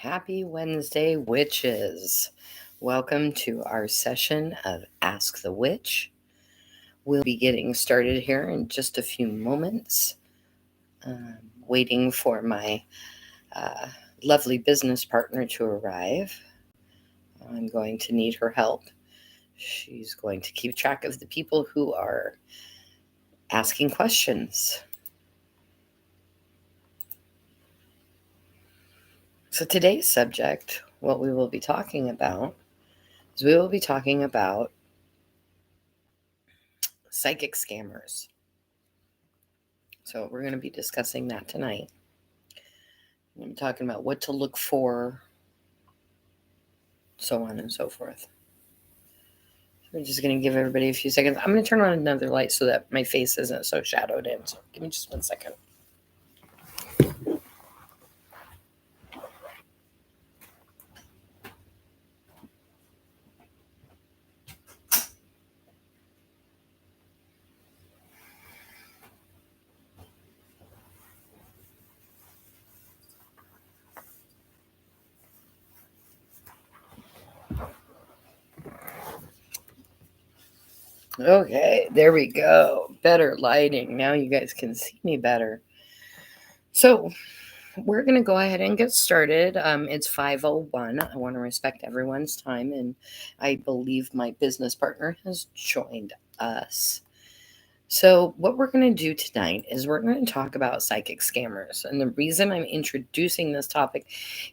Happy Wednesday, witches. Welcome to our session of Ask the Witch. We'll be getting started here in just a few moments. Waiting for my lovely business partner to arrive. I'm going to need her help. She's going to keep track of the people who are asking questions. So today's subject, what we will be talking about, is we will be talking about psychic scammers. So we're going to be discussing that tonight. I'm talking about what to look for, so on and so forth. We're just going to give everybody a few seconds. I'm going to turn on another light so that my face isn't so shadowed in. So give me just 1 second. Okay, there we go. Better lighting. Now you guys can see me better. So we're going to go ahead and get started. It's 5:01. I want to respect everyone's time, and I believe my business partner has joined us. So what we're going to do tonight is we're going to talk about psychic scammers. And the reason I'm introducing this topic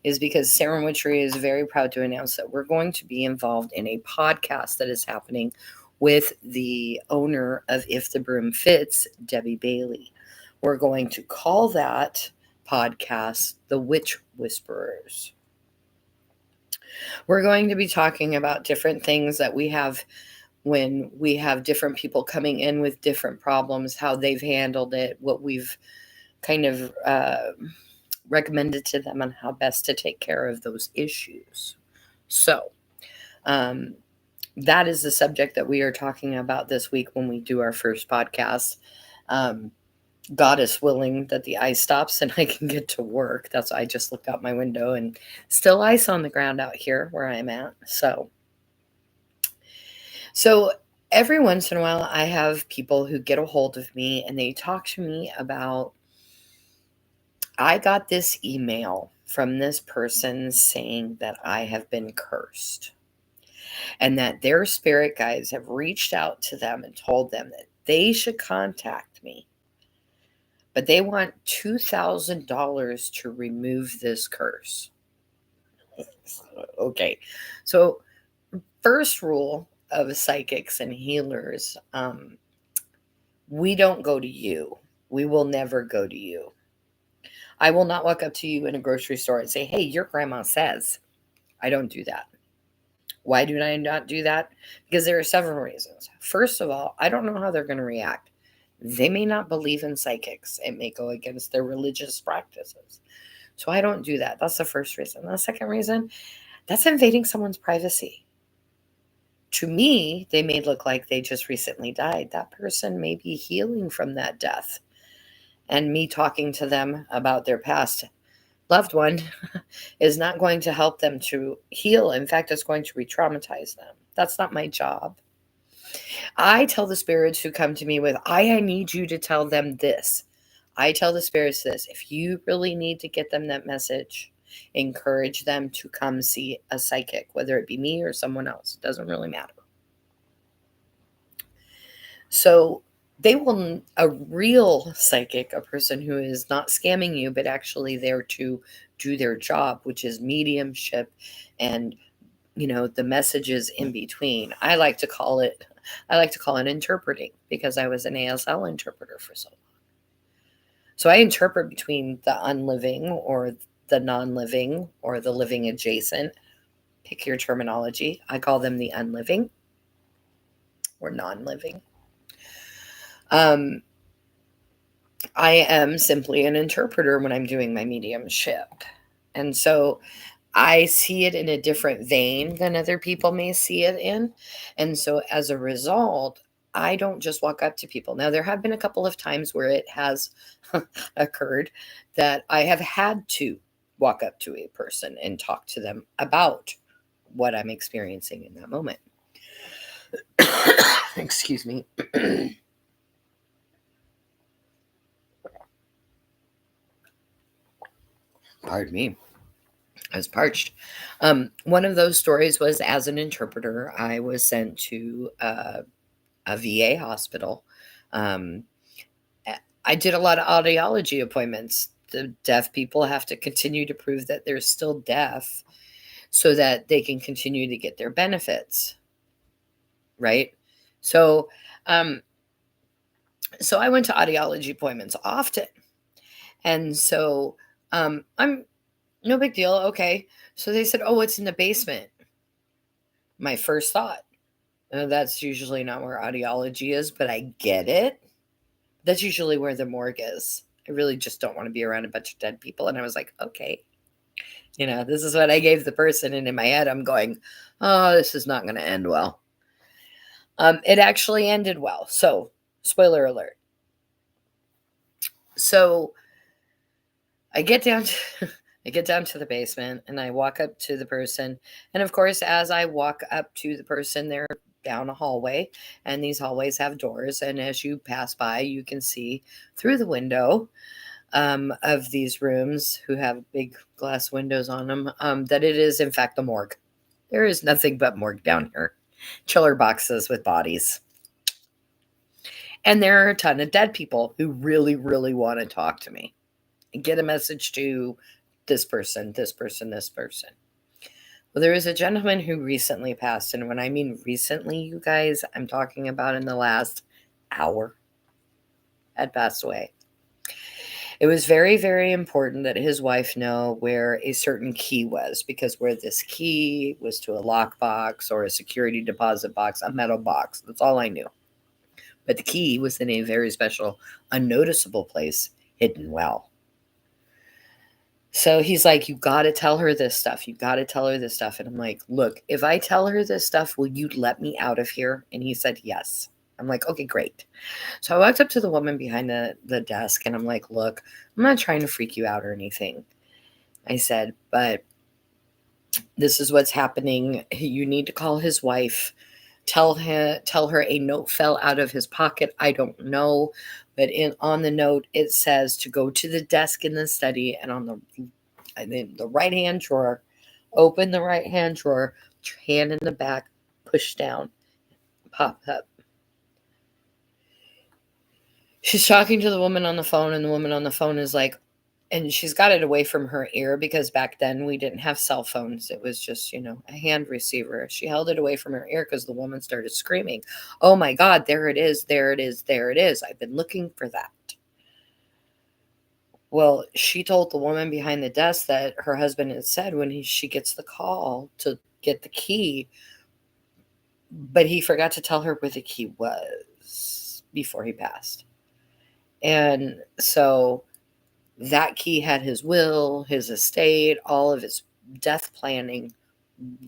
is because Sarah Witchery is very proud to announce that we're going to be involved in a podcast that is happening with the owner of If the Broom Fits, Debbie Bailey. We're going to call that podcast The Witch Whisperers. We're going to be talking about different things that we have when we have different people coming in with different problems, how they've handled it, what we've kind of recommended to them on how best to take care of those issues. So that is the subject that we are talking about this week when we do our first podcast. Goddess willing that the ice stops and I can get to work. That's why I just looked out my window and still ice on the ground out here where I'm at. So every once in a while, I have people who get a hold of me and they talk to me about, I got this email from this person saying that I have been cursed and that their spirit guides have reached out to them and told them that they should contact me, but they want $2,000 to remove this curse. Okay, so first rule of psychics and healers, we don't go to you. We will never go to you. I will not walk up to you in a grocery store and say, hey, your grandma says. I don't do that. Why do I not do that? Because there are several reasons. First of all, I don't know how they're going to react. They may not believe in psychics. It may go against their religious practices. So I don't do that. That's the first reason. The second reason, that's invading someone's privacy. To me, they may look like they just recently died. That person may be healing from that death. And me talking to them about their past loved one is not going to help them to heal. In fact, it's going to re-traumatize them. That's not my job. I tell the spirits who come to me with, I need you to tell them this. I tell the spirits this. If you really need to get them that message, encourage them to come see a psychic, whether it be me or someone else. It doesn't really matter. So they will, a real psychic, a person who is not scamming you, but actually there to do their job, which is mediumship and, the messages in between. I like to call it interpreting because I was an ASL interpreter for so long. So I interpret between the unliving or the non-living or the living adjacent. Pick your terminology. I call them the unliving or non-living. I am simply an interpreter when I'm doing my mediumship. And so I see it in a different vein than other people may see it in. And so as a result, I don't just walk up to people. Now, there have been a couple of times where it has occurred that I have had to walk up to a person and talk to them about what I'm experiencing in that moment. Excuse me. Pardon me. I was parched. One of those stories was as an interpreter, I was sent to a VA hospital. Um, I did a lot of audiology appointments. The deaf people have to continue to prove that they're still deaf so that they can continue to get their benefits, right? So, um, so I went to audiology appointments often, and so I'm no big deal. Okay, so they said, "Oh, it's in the basement." My first thought, that's usually not where audiology is, but I get it. That's usually where the morgue is. I really just don't want to be around a bunch of dead people. And I was like, okay, this is what I gave the person. And in my head, I'm going, oh, this is not going to end well. It actually ended well. So, spoiler alert. So, I get down to I get down to the basement and I walk up to the person. And of course, as I walk up to the person, they're down a hallway, and these hallways have doors. And as you pass by, you can see through the window of these rooms who have big glass windows on them that it is, in fact, the morgue. There is nothing but morgue down here. Chiller boxes with bodies. And there are a ton of dead people who really, really want to talk to me and get a message to this person, this person, this person. Well, there is a gentleman who recently passed. And when I mean recently, you guys, I'm talking about in the last hour, had passed away. It was very, very important that his wife know where a certain key was, because where this key was to a lockbox or a security deposit box, a metal box. That's all I knew. But the key was in a very special, unnoticeable place, hidden well. So he's like, you got to tell her this stuff. You got to tell her this stuff. And I'm like, look, if I tell her this stuff, will you let me out of here? And he said, yes. I'm like, okay, great. So I walked up to the woman behind the desk and I'm like, look, I'm not trying to freak you out or anything. I said, but this is what's happening. You need to call his wife. Tell her a note fell out of his pocket. I don't know. But on the note, it says to go to the desk in the study and on the right-hand drawer, open the right-hand drawer, hand in the back, push down, pop up. She's talking to the woman on the phone, and the woman on the phone is like, and she's got it away from her ear because back then we didn't have cell phones. It was just, a hand receiver. She held it away from her ear because the woman started screaming, oh my God, there it is, there it is, there it is. I've been looking for that. Well, she told the woman behind the desk that her husband had said when she gets the call to get the key, but he forgot to tell her where the key was before he passed. And so that key had his will, his estate, all of his death planning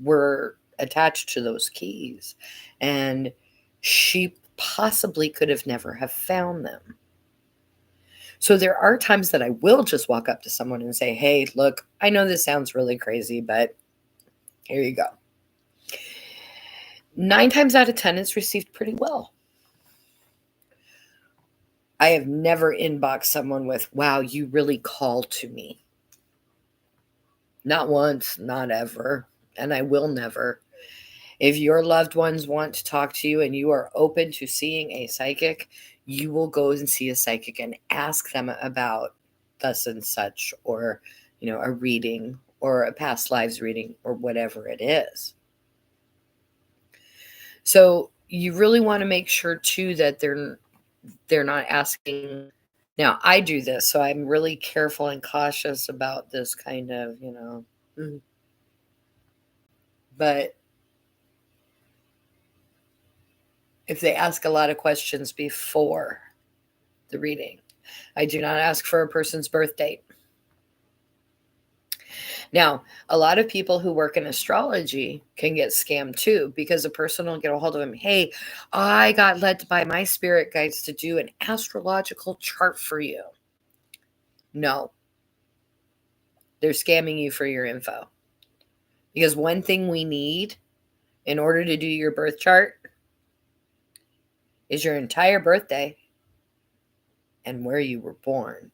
were attached to those keys. And she possibly could have never have found them. So there are times that I will just walk up to someone and say, hey, look, I know this sounds really crazy, but here you go. 9 times out of 10, it's received pretty well. I have never inboxed someone with, wow, you really called to me. Not once, not ever, and I will never. If your loved ones want to talk to you and you are open to seeing a psychic, you will go and see a psychic and ask them about thus and such, or, a reading or a past lives reading or whatever it is. So you really want to make sure too that they're not asking. Now, I do this, so I'm really careful and cautious about this kind of, But if they ask a lot of questions before the reading, I do not ask for a person's birth date. Now, a lot of people who work in astrology can get scammed too, because a person will get a hold of them. Hey, I got led by my spirit guides to do an astrological chart for you. No. They're scamming you for your info. Because one thing we need in order to do your birth chart is your entire birthday and where you were born.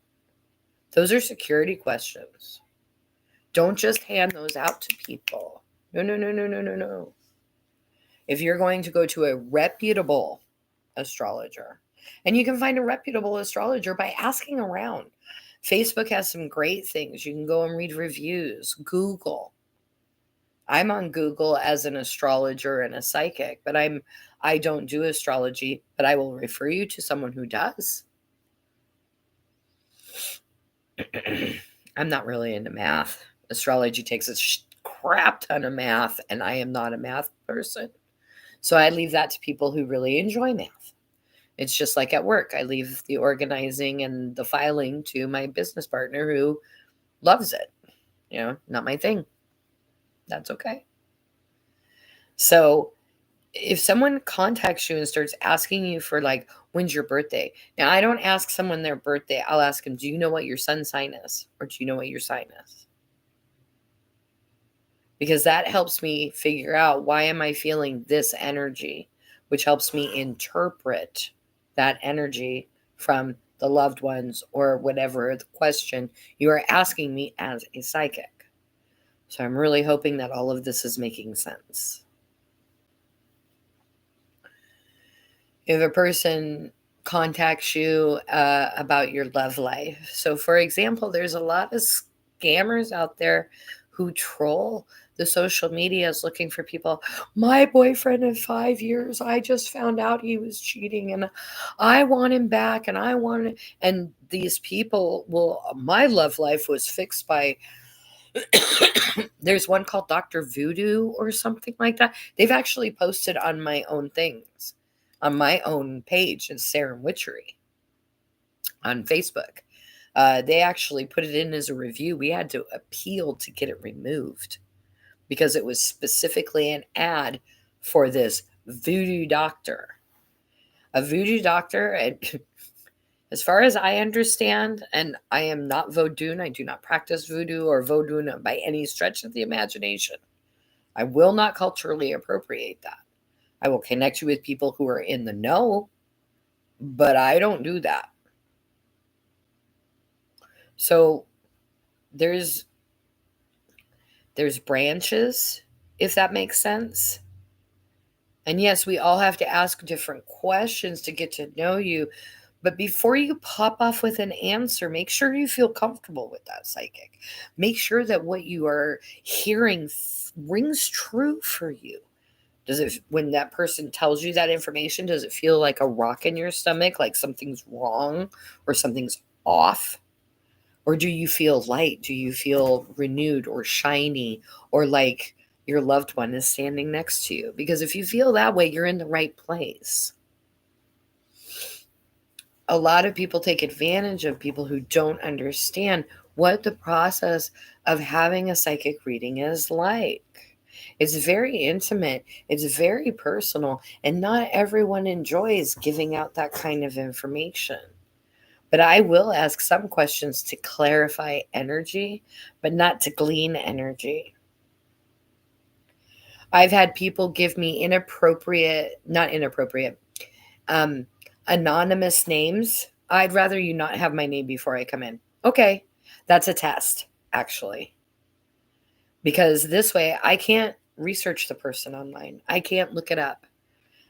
Those are security questions. Don't just hand those out to people. No, no, no, no, no, no, no. If you're going to go to a reputable astrologer, and you can find a reputable astrologer by asking around. Facebook has some great things. You can go and read reviews. Google. I'm on Google as an astrologer and a psychic, but I don't do astrology, but I will refer you to someone who does. I'm not really into math. Astrology takes a crap ton of math, and I am not a math person. So I leave that to people who really enjoy math. It's just like at work. I leave the organizing and the filing to my business partner who loves it. Not my thing. That's okay. So if someone contacts you and starts asking you for like, when's your birthday? Now, I don't ask someone their birthday. I'll ask them, do you know what your sun sign is? Or do you know what your sign is? Because that helps me figure out, why am I feeling this energy, which helps me interpret that energy from the loved ones or whatever the question you are asking me as a psychic. So I'm really hoping that all of this is making sense. If a person contacts you about your love life. So, for example, there's a lot of scammers out there who troll the social medias looking for people. My boyfriend in 5 years, I just found out he was cheating and I want him back and I want it. And these people my love life was fixed by, there's one called Dr. Voodoo or something like that. They've actually posted on my own things, on my own page, in Sarah Witchery on Facebook. They actually put it in as a review. We had to appeal to get it removed because it was specifically an ad for this voodoo doctor. A voodoo doctor, and as far as I understand, and I am not Vodun, I do not practice voodoo or Vodun by any stretch of the imagination. I will not culturally appropriate that. I will connect you with people who are in the know, but I don't do that. So there's branches, if that makes sense. And yes, we all have to ask different questions to get to know you. But before you pop off with an answer, make sure you feel comfortable with that psychic. Make sure that what you are hearing rings true for you. Does it, when that person tells you that information, does it feel like a rock in your stomach, like something's wrong or something's off? Or do you feel light? Do you feel renewed or shiny, or like your loved one is standing next to you? Because if you feel that way, you're in the right place. A lot of people take advantage of people who don't understand what the process of having a psychic reading is like. It's very intimate, it's very personal, and not everyone enjoys giving out that kind of information. But I will ask some questions to clarify energy, but not to glean energy. I've had people give me not inappropriate, um, anonymous names. I'd rather you not have my name before I come in. Okay, that's a test, actually. Because this way I can't research the person online. I can't look it up.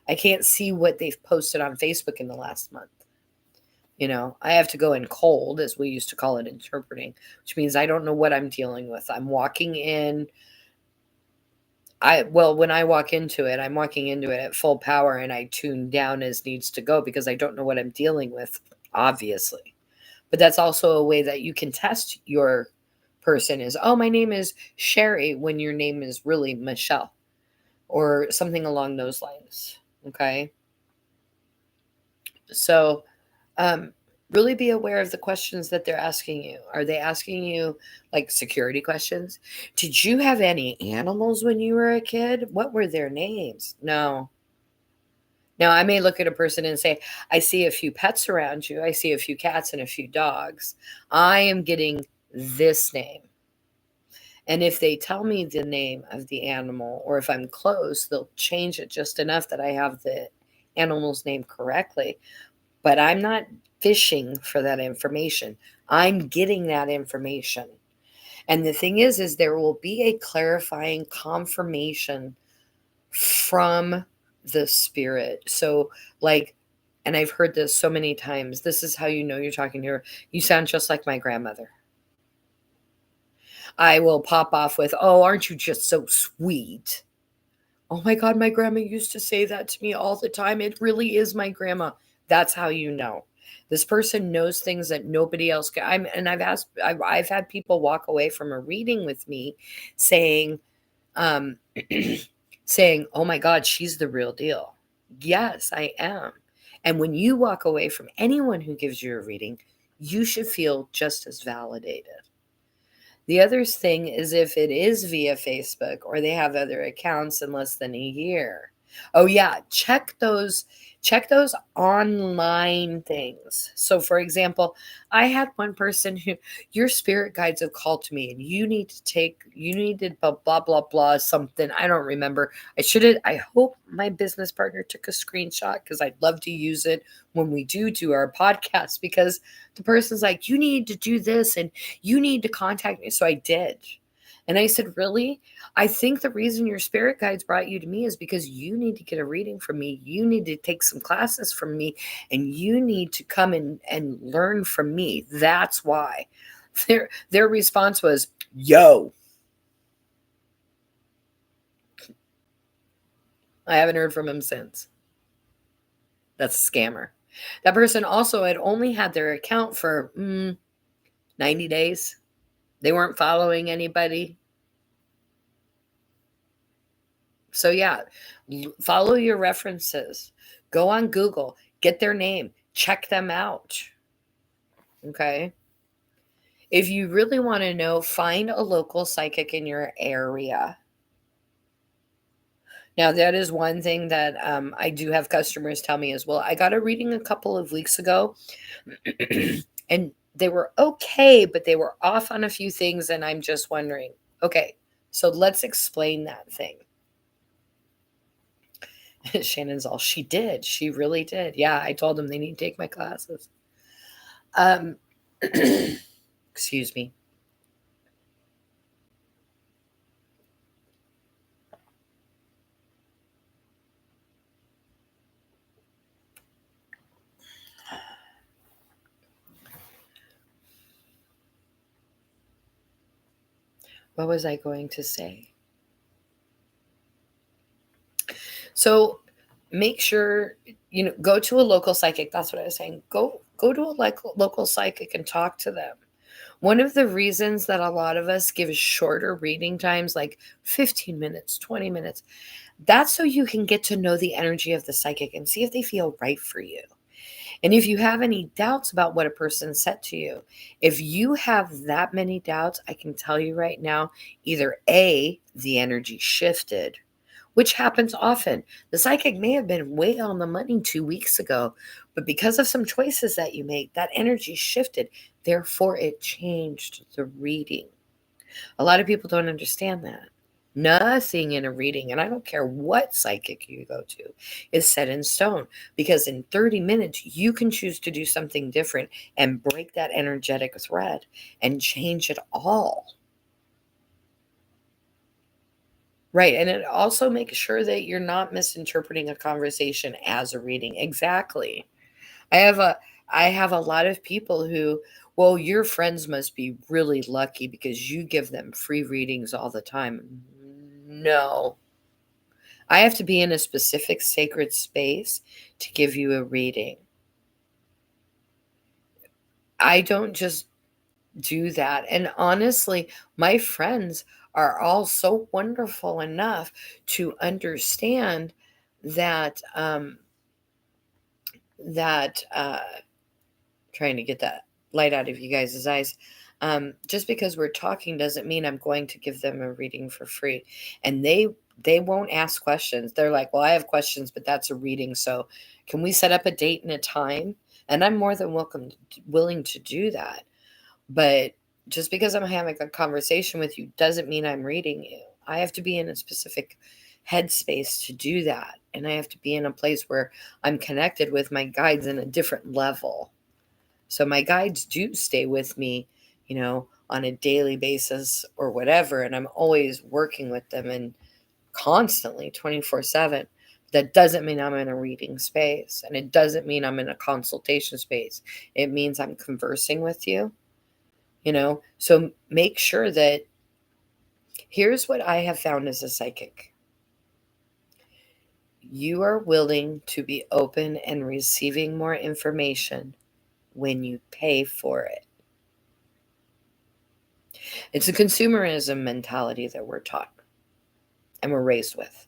I can't see what they've posted on Facebook in the last month. I have to go in cold, as we used to call it, interpreting, which means I don't know what I'm dealing with. I'm walking in. When I walk into it, I'm walking into it at full power and I tune down as needs to go because I don't know what I'm dealing with, obviously. But that's also a way that you can test your person is, oh, my name is Sherry, when your name is really Michelle or something along those lines. Okay. So, really be aware of the questions that they're asking you. Are they asking you like security questions? Did you have any animals when you were a kid? What were their names? No. Now, I may look at a person and say, I see a few pets around you. I see a few cats and a few dogs. I am getting this name. And if they tell me the name of the animal, or if I'm close, they'll change it just enough that I have the animal's name correctly. But I'm not fishing for that information. I'm getting that information. And the thing is there will be a clarifying confirmation from the spirit. So, like, and I've heard this so many times, this is how you know you're talking to her. You sound just like my grandmother. I will pop off with, "Oh, aren't you just so sweet?" "Oh my God, my grandma used to say that to me all the time. It really is my grandma." That's how you know. This person knows things that nobody else can. And I've had people walk away from a reading with me saying, um, saying, "Oh my God, she's the real deal." Yes, I am. And when you walk away from anyone who gives you a reading, you should feel just as validated. The other thing is if it is via Facebook or they have other accounts in less than a year. Oh yeah, check those online things. So for example, I had one person who, "Your spirit guides have called to me and you need to blah blah blah blah something." I don't remember. I hope my business partner took a screenshot because I'd love to use it when we do our podcast, because the person's like, "You need to do this and you need to contact me." So I did. And I said, "Really? I think the reason your spirit guides brought you to me is because you need to get a reading from me. You need to take some classes from me and you need to come and learn from me. That's why." Their response was, "Yo." I haven't heard from him since. That's a scammer. That person also had only had their account for 90 days. They weren't following anybody. So yeah, follow your references. Go on Google, get their name, check them out. Okay. If you really want to know, find a local psychic in your area. Now, that is one thing that I do have customers tell me as well. "I got a reading a couple of weeks ago and they were okay, but they were off on a few things. And I'm just wondering, okay, so let's explain that thing." Shannon's all, "She did. She really did. Yeah, I told them they need to take my classes." Um, excuse me. What was I going to say? So make sure, go to a local psychic. That's what I was saying. Go to a local psychic and talk to them. One of the reasons that a lot of us give shorter reading times, like 15 minutes, 20 minutes, that's so you can get to know the energy of the psychic and see if they feel right for you. And if you have any doubts about what a person said to you, if you have that many doubts, I can tell you right now, either A, the energy shifted, which happens often. The psychic may have been way on the money 2 weeks ago, but because of some choices that you made, that energy shifted. Therefore, it changed the reading. A lot of people don't understand that. Nothing in a reading, and I don't care what psychic you go to, is set in stone, because in 30 minutes, you can choose to do something different and break that energetic thread and change it all. Right. And it also makes sure that you're not misinterpreting a conversation as a reading. Exactly. I have a I have a lot of people who, "Well, your friends must be really lucky because you give them free readings all the time." No. I have to be in a specific sacred space to give you a reading. I don't just do that. And honestly, my friends are all so wonderful enough to understand that that trying to get that light out of you guys' eyes. Just because we're talking doesn't mean I'm going to give them a reading for free. And they won't ask questions. They're like, "Well, I have questions, but that's a reading. So can we set up a date and a time?" And I'm more than willing to do that. But just because I'm having a conversation with you doesn't mean I'm reading you. I have to be in a specific headspace to do that. And I have to be in a place where I'm connected with my guides in a different level. So my guides do stay with me, on a daily basis or whatever. And I'm always working with them and constantly 24/7. That doesn't mean I'm in a reading space. And it doesn't mean I'm in a consultation space. It means I'm conversing with you. So make sure that here's what I have found as a psychic. You are willing to be open and receiving more information when you pay for it. It's a consumerism mentality that we're taught and we're raised with.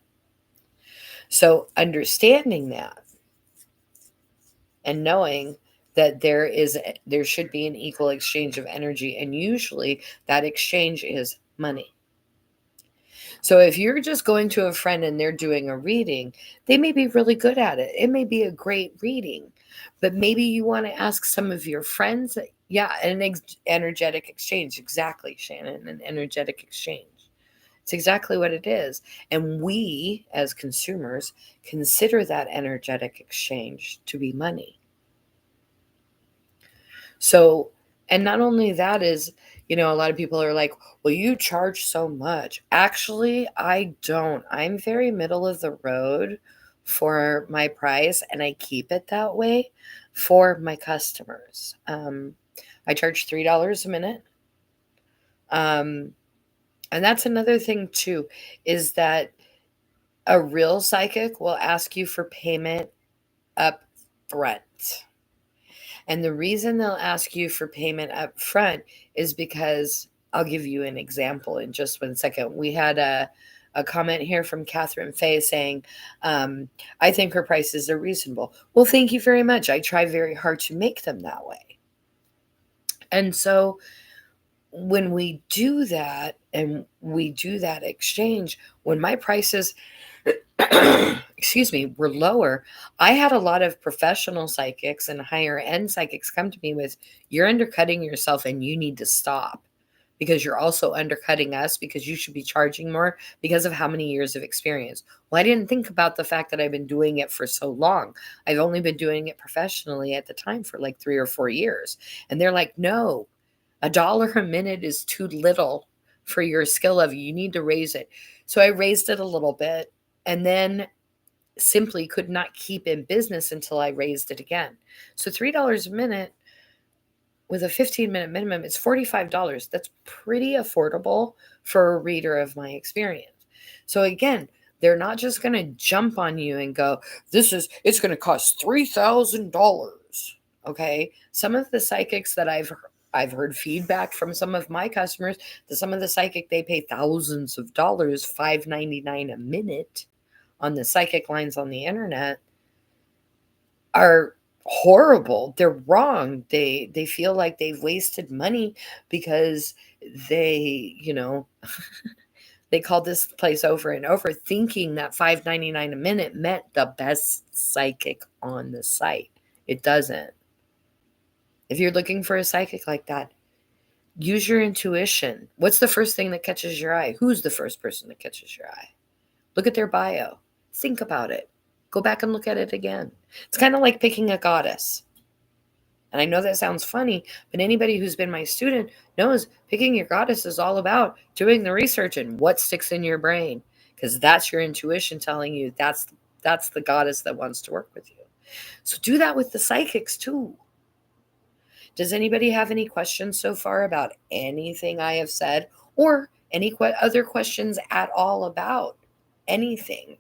So understanding that and knowing that there should be an equal exchange of energy, and usually that exchange is money. So if you're just going to a friend and they're doing a reading, they may be really good at it. It may be a great reading, but maybe you want to ask some of your friends. Yeah, energetic exchange. Exactly, Shannon, an energetic exchange. It's exactly what it is. And we, as consumers, consider that energetic exchange to be money. So, and not only that is, a lot of people are like, well, you charge so much. Actually, I don't. I'm very middle of the road for my price, and I keep it that way for my customers. I charge $3 a minute. And that's another thing too, is that a real psychic will ask you for payment up front. And the reason they'll ask you for payment up front is because I'll give you an example in just 1 second. We had a comment here from Catherine Fay saying, I think her prices are reasonable. Well, thank you very much. I try very hard to make them that way. And so when we do that and we do that exchange, when my prices excuse me, were lower, I had a lot of professional psychics and higher end psychics come to me with, you're undercutting yourself and you need to stop because you're also undercutting us because you should be charging more because of how many years of experience. Well, I didn't think about the fact that I've been doing it for so long. I've only been doing it professionally at the time for like 3 or 4 years. And they're like, no, $1 a minute is too little for your skill level. You need to raise it. So I raised it a little bit and then simply could not keep in business until I raised it again. So $3 a minute with a 15-minute minimum, it's $45. That's pretty affordable for a reader of my experience. So again, they're not just going to jump on you and go, it's going to cost $3,000. Okay. Some of the psychics that I've heard feedback from some of my customers that some of the psychic, they pay thousands of dollars, $5.99 a minute on the psychic lines on the internet, are horrible. They're wrong. They feel like they've wasted money because they, they called this place over and over thinking that $5.99 a minute meant the best psychic on the site. It doesn't. If you're looking for a psychic like that, use your intuition. What's the first thing that catches your eye? Who's the first person that catches your eye? Look at their bio. Think about it. Go back and look at it again. It's kind of like picking a goddess. And I know that sounds funny, but anybody who's been my student knows picking your goddess is all about doing the research and what sticks in your brain, because that's your intuition telling you that's the goddess that wants to work with you. So do that with the psychics too. Does anybody have any questions so far about anything I have said, or any other questions at all about anything?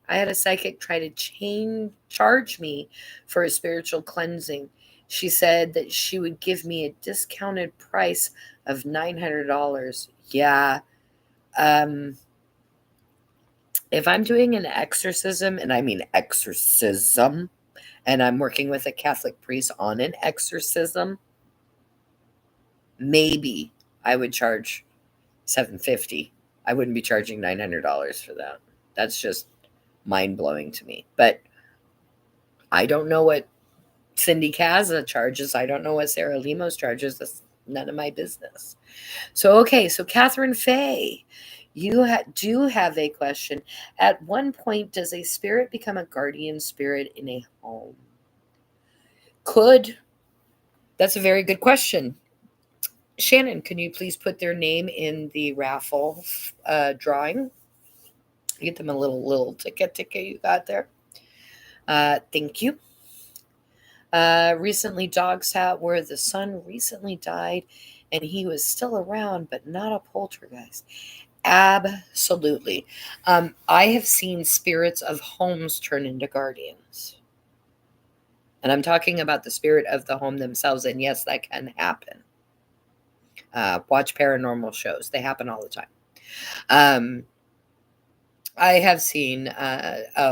I had a psychic try to charge me for a spiritual cleansing. She said that she would give me a discounted price of $900. Yeah. If I'm doing an exorcism, and I mean exorcism, and I'm working with a Catholic priest on an exorcism, maybe I would charge $750. I wouldn't be charging $900 for that. That's just mind-blowing to me. But I don't know what Cindy Kaza charges. I don't know what Sarah Lemos charges. None of my business. So, okay, so Catherine Fay, you do have a question. At one point, does a spirit become a guardian spirit in a home? Could. That's a very good question. Shannon, can you please put their name in the raffle drawing? Get them a little ticket you got there. Thank you. Recently, dog sat where the son recently died, and he was still around, but not a poltergeist. Absolutely. I have seen spirits of homes turn into guardians. And I'm talking about the spirit of the home themselves. And yes, that can happen. Watch paranormal shows, they happen all the time. I have seen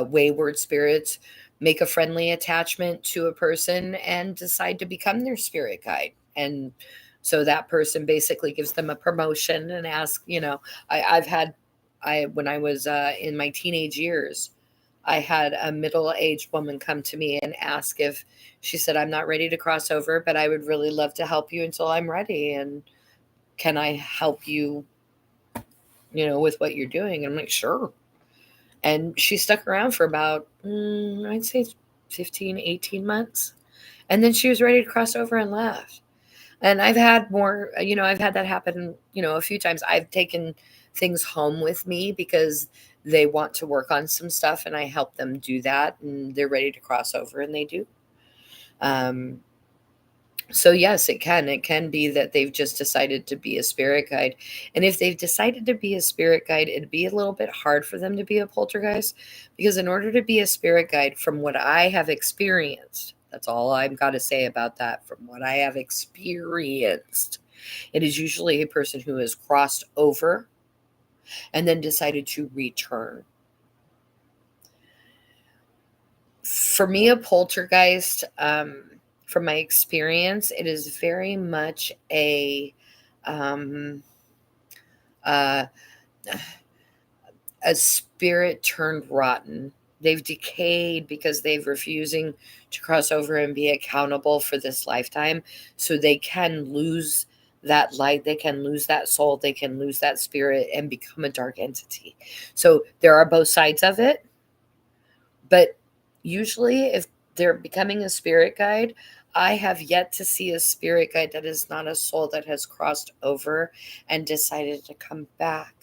wayward spirits make a friendly attachment to a person and decide to become their spirit guide. And so that person basically gives them a promotion and ask, I've had, when I was in my teenage years, I had a middle-aged woman come to me and ask if she said, I'm not ready to cross over, but I would really love to help you until I'm ready. And can I help you, with what you're doing? And I'm like, sure. And she stuck around for about, I'd say 15, 18 months. And then she was ready to cross over and left. And I've had more, I've had that happen, a few times. I've taken things home with me because they want to work on some stuff and I help them do that and they're ready to cross over and they do. Um, so yes, it can. It can be that they've just decided to be a spirit guide. And if they've decided to be a spirit guide, it'd be a little bit hard for them to be a poltergeist because in order to be a spirit guide, from what I have experienced, that's all I've got to say about that. From what I have experienced, it is usually a person who has crossed over and then decided to return. For me, a poltergeist, from my experience, it is very much um, uh, a spirit turned rotten. They've decayed because they've refusing to cross over and be accountable for this lifetime. So they can lose that light, they can lose that soul, they can lose that spirit and become a dark entity. So there are both sides of it. But usually, if they're becoming a spirit guide, I have yet to see a spirit guide that is not a soul that has crossed over and decided to come back.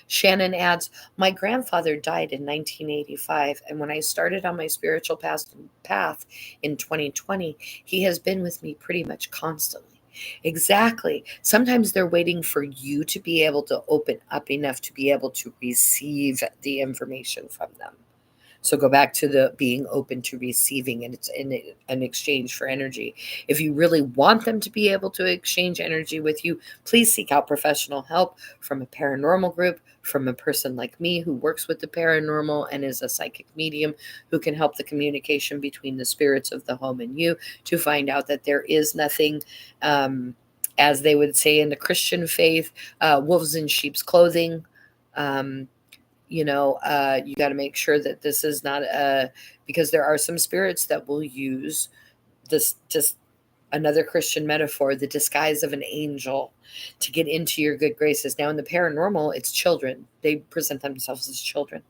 Shannon adds, my grandfather died in 1985, and when I started on my spiritual path in 2020, he has been with me pretty much constantly. Exactly. Sometimes they're waiting for you to be able to open up enough to be able to receive the information from them. So go back to the being open to receiving, and it's in an exchange for energy. If you really want them to be able to exchange energy with you, please seek out professional help from a paranormal group, from a person like me who works with the paranormal and is a psychic medium who can help the communication between the spirits of the home and you to find out that there is nothing. As they would say in the Christian faith, wolves in sheep's clothing. Um, you got to make sure that this is not because there are some spirits that will use this, just another Christian metaphor, the disguise of an angel to get into your good graces. Now in the paranormal, it's children. They present themselves as children.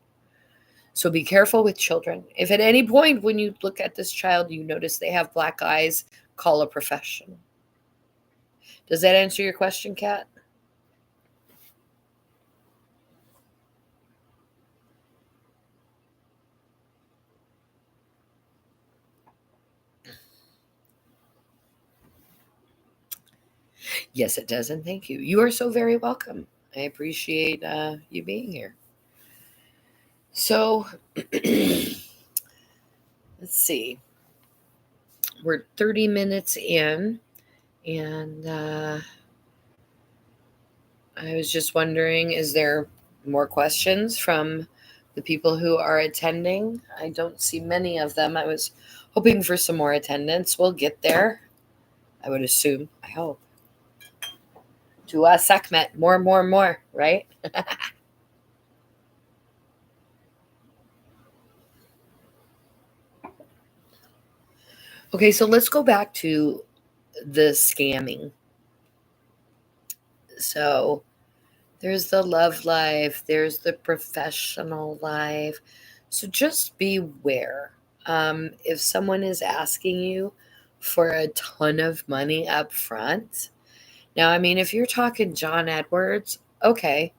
So be careful with children. If at any point when you look at this child, you notice they have black eyes, call a professional. Does that answer your question, Kat? Yes, it does. And thank you. You are so very welcome. I appreciate you being here. So, let's see. We're 30 minutes in, and I was just wondering, is there more questions from the people who are attending? I don't see many of them. I was hoping for some more attendance. We'll get there, I would assume. I hope. To Sekhmet, more, right? Okay, so let's go back to the scamming. So there's the love life, there's the professional life. So just beware. If someone is asking you for a ton of money up front, now, I mean, if you're talking John Edwards, okay,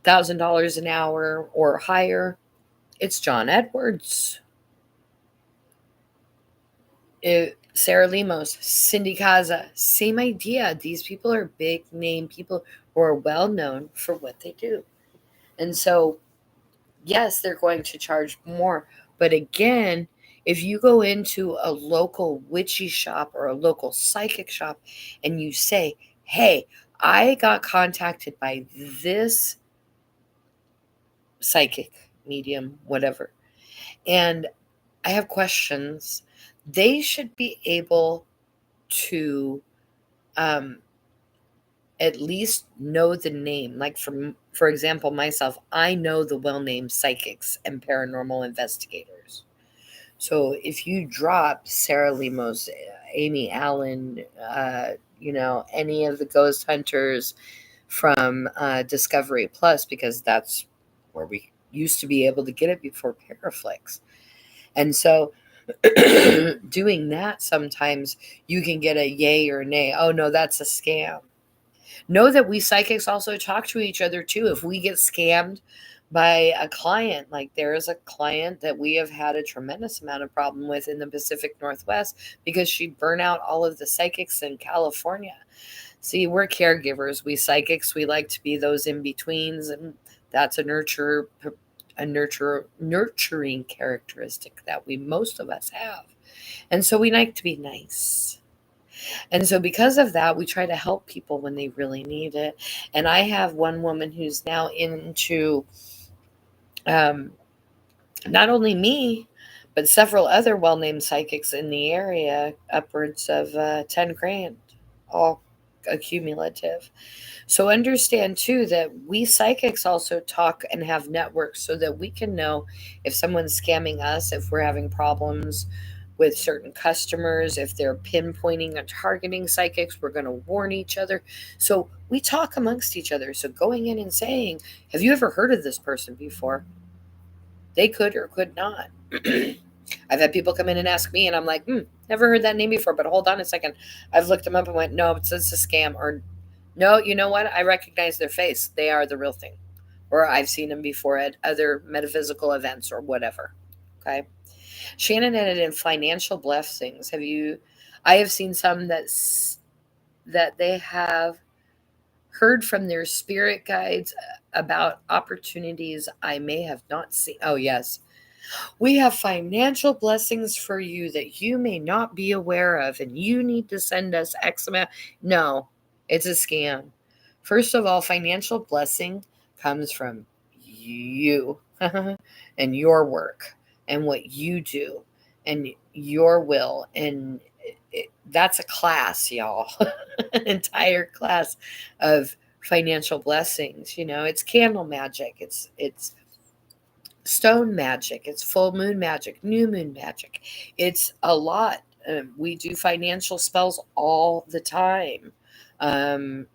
$1,000 an hour or higher, it's John Edwards. Sarah Lemos, Cindy Kaza, same idea. These people are big name people who are well known for what they do. And so, yes, they're going to charge more. But again, if you go into a local witchy shop or a local psychic shop and you say, hey, I got contacted by this psychic, medium, whatever, and I have questions, they should be able to um, at least know the name. Like for example, myself, I know the well-named psychics and paranormal investigators. So if you drop Sarah Lemos, Amy Allen, any of the ghost hunters from Discovery Plus, because that's where we used to be able to get it before Paraflix. And so doing that, sometimes you can get a yay or nay. Oh, no, that's a scam. Know that we psychics also talk to each other too. If we get scammed by a client, like there is a client that we have had a tremendous amount of problem with in the Pacific Northwest because she burned out all of the psychics in California. See, we're caregivers. We psychics, we like to be those in betweens, and that's nurturing characteristic that we most of us have. And so we like to be nice. And so because of that, we try to help people when they really need it. And I have one woman who's now into um, not only me, but several other well-named psychics in the area, upwards of 10 grand, all accumulative. So understand too that we psychics also talk and have networks so that we can know if someone's scamming us, if we're having problems with certain customers, if they're pinpointing and targeting psychics, we're going to warn each other. So we talk amongst each other. So going in and saying, have you ever heard of this person before? They could or could not. I've had people come in and ask me, and I'm like, never heard that name before, but hold on a second. I've looked them up and went, no, it's a scam. Or, no, you know what? I recognize their face. They are the real thing. Or I've seen them before at other metaphysical events or whatever. Okay. Shannon added in financial blessings. I have seen some that they have heard from their spirit guides about opportunities I may have not seen. Oh, yes. We have financial blessings for you that you may not be aware of, and you need to send us X amount. No, it's a scam. First of all, financial blessing comes from you and your work and what you do and your will. And that's a class, y'all. An entire class of financial blessings. It's candle magic. It's stone magic, it's full moon magic, new moon magic. It's a lot. We do financial spells all the time. Um,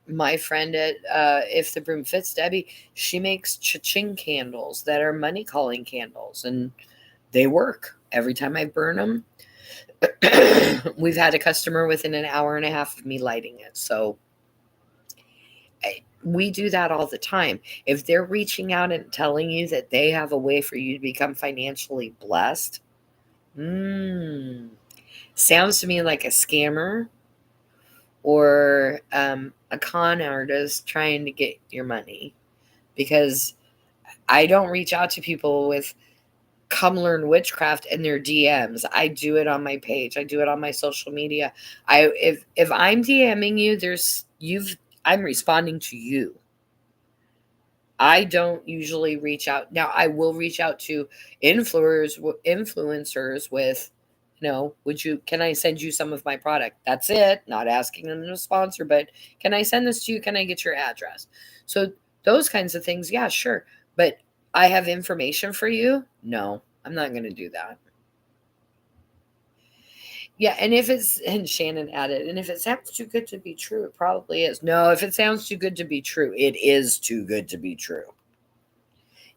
my friend at If the Broom Fits, Debbie, she makes cha-ching candles that are money calling candles, and they work. Every time I burn them, we've had a customer within an hour and a half of me lighting it. So we do that all the time. If they're reaching out and telling you that they have a way for you to become financially blessed, sounds to me like a scammer or a con artist trying to get your money. Because I don't reach out to people with come learn witchcraft in their DMs. I do it on my page. I do it on my social media. If I'm DMing you, I'm responding to you. I don't usually reach out. Now, I will reach out to influencers with, can I send you some of my product? That's it. Not asking them to sponsor, but can I send this to you? Can I get your address? So those kinds of things, yeah, sure. But I have information for you? No, I'm not going to do that. Yeah, and Shannon added, and if it sounds too good to be true, it probably is. No, if it sounds too good to be true, it is too good to be true.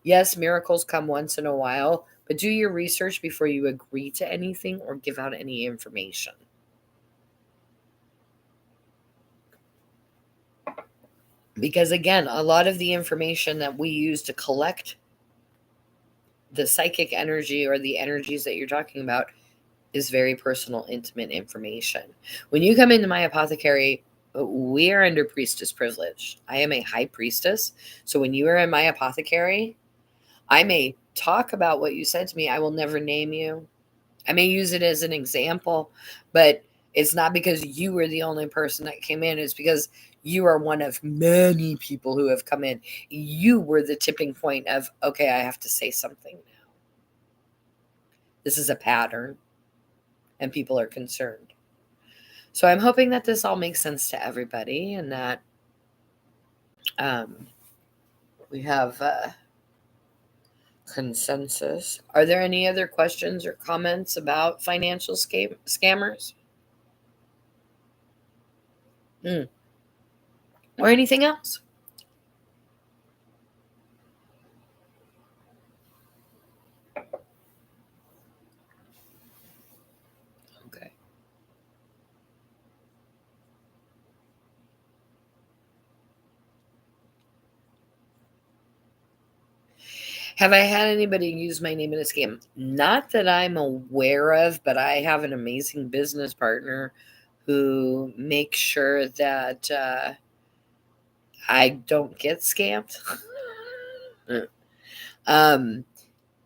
Yes, miracles come once in a while, but do your research before you agree to anything or give out any information. Because again, a lot of the information that we use to collect the psychic energy or the energies that you're talking about is very personal, intimate information. When you come into my apothecary, we are under priestess privilege. I am a high priestess. So when you are in my apothecary, I may talk about what you said to me. I will never name you. I may use it as an example, but it's not because you were the only person that came in. It's because you are one of many people who have come in. You were the tipping point of, okay, I have to say something now. This is a pattern, and people are concerned. So I'm hoping that this all makes sense to everybody and that we have consensus. Are there any other questions or comments about financial scammers? Or anything else? Okay. Have I had anybody use my name in a scam? Not that I'm aware of, but I have an amazing business partner who makes sure that I don't get scammed. um,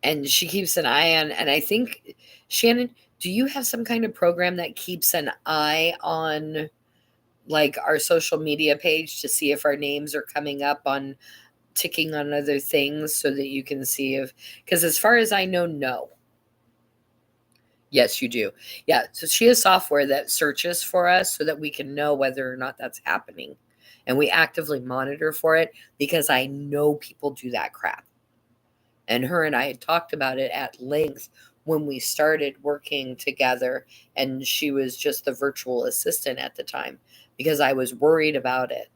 and she keeps an eye on, and I think, Shannon, do you have some kind of program that keeps an eye on like our social media page to see if our names are coming up on ticking on other things so that you can see if, because as far as I know, no. Yes, you do. Yeah. So she has software that searches for us so that we can know whether or not that's happening. And we actively monitor for it because I know people do that crap. And her and I had talked about it at length when we started working together. And she was just the virtual assistant at the time because I was worried about it.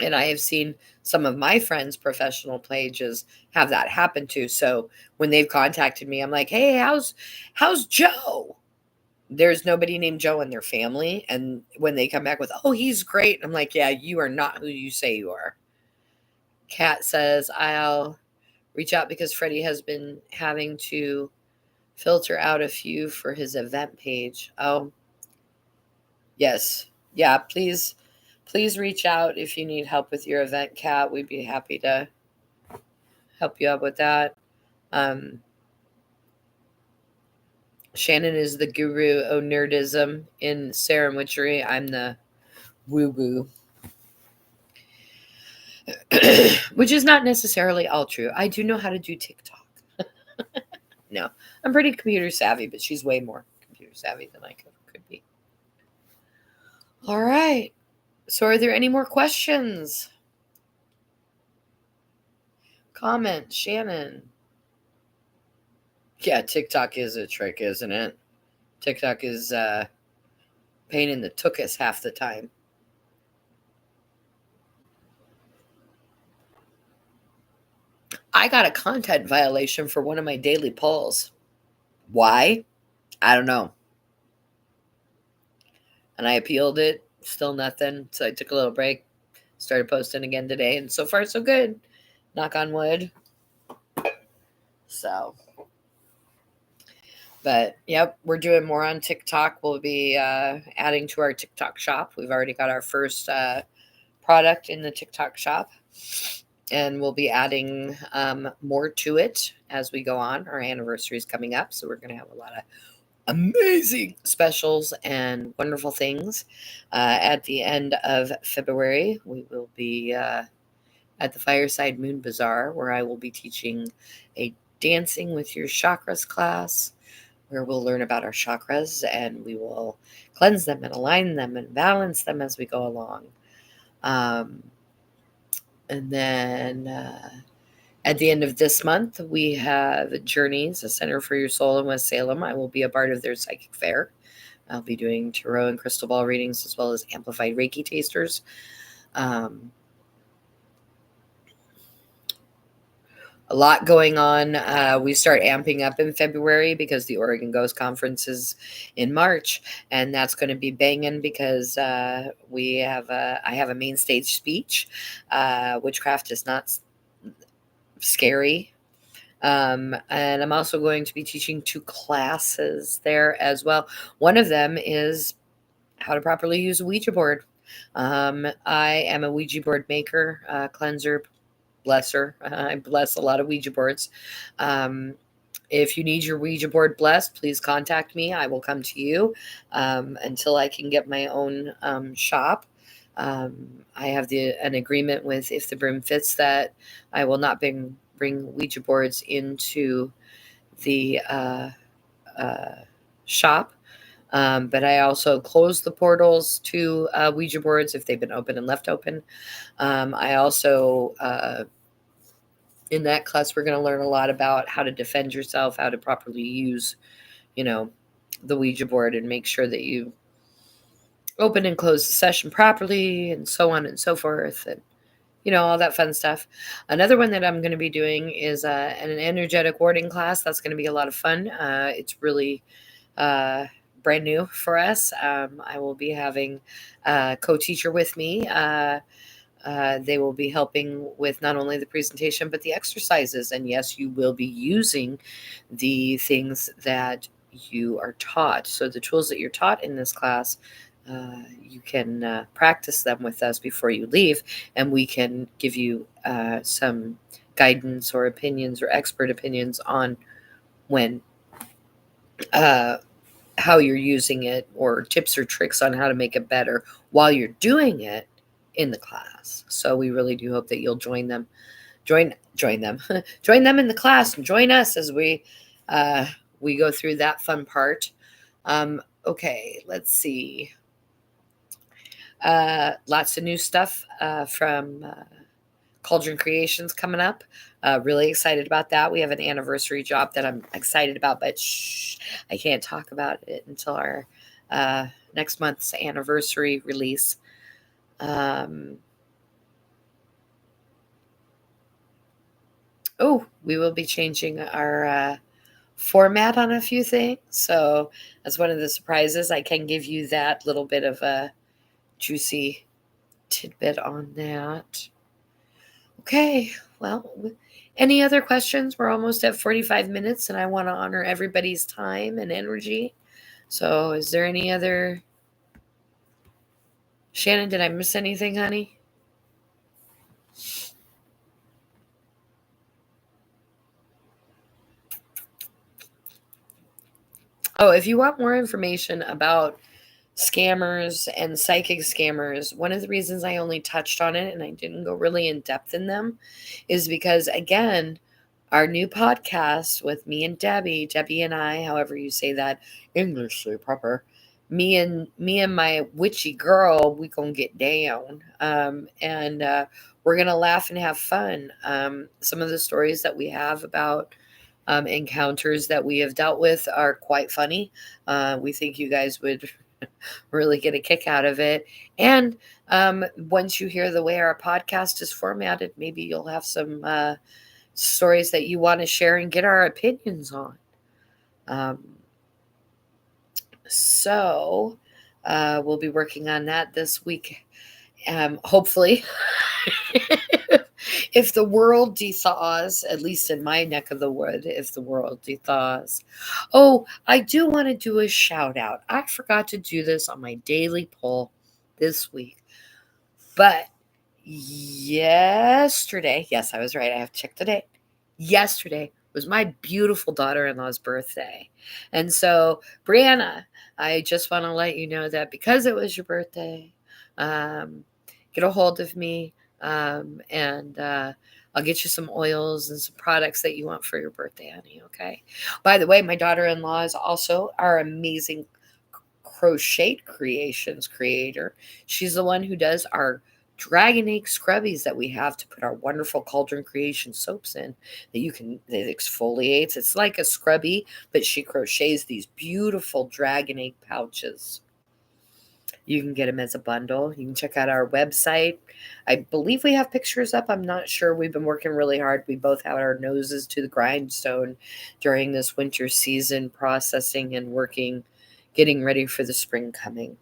And I have seen some of my friends' professional pages have that happen too. So when they've contacted me, I'm like, "Hey, how's Joe?" There's nobody named Joe in their family, and when they come back with, "Oh, he's great," I'm like, "Yeah, you are not who you say you are." Kat says, "I'll reach out because Freddie has been having to filter out a few for his event page." Oh, yes. Yeah, please reach out if you need help with your event, Kat. We'd be happy to help you out with that. Um, Shannon is the guru of nerdism in Sarah Witchery. I'm the woo woo, which is not necessarily all true. I do know how to do TikTok. No, I'm pretty computer savvy, but she's way more computer savvy than I could be. All right. So, are there any more questions? Comment, Shannon. Yeah, TikTok is a trick, isn't it? TikTok is pain in the tuchus half the time. I got a content violation for one of my daily polls. Why? I don't know. And I appealed it. Still nothing. So I took a little break. Started posting again today. And so far, so good. Knock on wood. So, but yep, we're doing more on TikTok. We'll be adding to our TikTok shop. We've already got our first product in the TikTok shop. And we'll be adding more to it as we go on. Our anniversary is coming up. So we're going to have a lot of amazing specials and wonderful things. At the end of February, we will be at the Fireside Moon Bazaar, where I will be teaching a Dancing with Your Chakras class, where we'll learn about our chakras and we will cleanse them and align them and balance them as we go along. And then at the end of this month, we have Journeys, a Center for Your Soul in West Salem. I will be a part of their psychic fair. I'll be doing tarot and crystal ball readings as well as amplified Reiki tasters. A lot going on. We start amping up in February because the Oregon Ghost Conference is in March, and that's going to be banging because I have a main stage speech. Witchcraft is not scary. And I'm also going to be teaching 2 classes there as well. One of them is how to properly use a Ouija board. I am a Ouija board maker, cleanser, blesser. I bless a lot of Ouija boards. If you need your Ouija board blessed, please contact me. I will come to you until I can get my own shop. I have an agreement with If the Broom Fits that I will not bring Ouija boards into the shop. But I also close the portals to Ouija boards if they've been open and left open. I also, in that class, we're going to learn a lot about how to defend yourself, how to properly use, the Ouija board and make sure that you open and close the session properly and so on and so forth. And all that fun stuff. Another one that I'm going to be doing is an energetic warding class. That's going to be a lot of fun. It's really brand new for us. I will be having a co-teacher with me. They will be helping with not only the presentation, but the exercises. And yes, you will be using the things that you are taught. So the tools that you're taught in this class, you can practice them with us before you leave, and we can give you some guidance or opinions or expert opinions on when how you're using it, or tips or tricks on how to make it better while you're doing it in the class. So we really do hope that you'll join them join them join them in the class, and join us as we go through that fun part. Okay, let's see. Lots of new stuff from Cauldron Creations coming up. Really excited about that. We have an anniversary job that I'm excited about, but I can't talk about it until our next month's anniversary release. We will be changing our format on a few things. So that's one of the surprises. I can give you that little bit of a juicy tidbit on that. Okay, well, any other questions? We're almost at 45 minutes, and I want to honor everybody's time and energy. So is there any other... Shannon, did I miss anything, honey? Oh, if you want more information about scammers and psychic scammers, one of the reasons I only touched on it and I didn't go really in depth in them is because, again, our new podcast with me and Debbie and I, however you say that, Englishly proper, me and my witchy girl, we gonna get down, and we're gonna laugh and have fun. Some of the stories that we have about encounters that we have dealt with are quite funny. We think you guys would really get a kick out of it. And once you hear the way our podcast is formatted, maybe you'll have some stories that you want to share and get our opinions on. So we'll be working on that this week. Hopefully, if the world dethaws, at least in my neck of the wood, if the world dethaws. Oh, I do want to do a shout out. I forgot to do this on my daily poll this week. But yesterday, yes, I was right. I have to check the date. Yesterday was my beautiful daughter-in-law's birthday. And so, Brianna, I just want to let you know that because it was your birthday, get a hold of me, and I'll get you some oils and some products that you want for your birthday, honey, okay? By the way, my daughter-in-law is also our amazing Crochet Creations creator. She's the one who does our Dragon Egg scrubbies that we have to put our wonderful Cauldron Creation soaps in that exfoliates. It's like a scrubby, but she crochets these beautiful dragon egg pouches. You can get them as a bundle. You can check out our website. I believe we have pictures up. I'm not sure. We've been working really hard. We both have our noses to the grindstone during this winter season, processing and working, getting ready for the spring coming.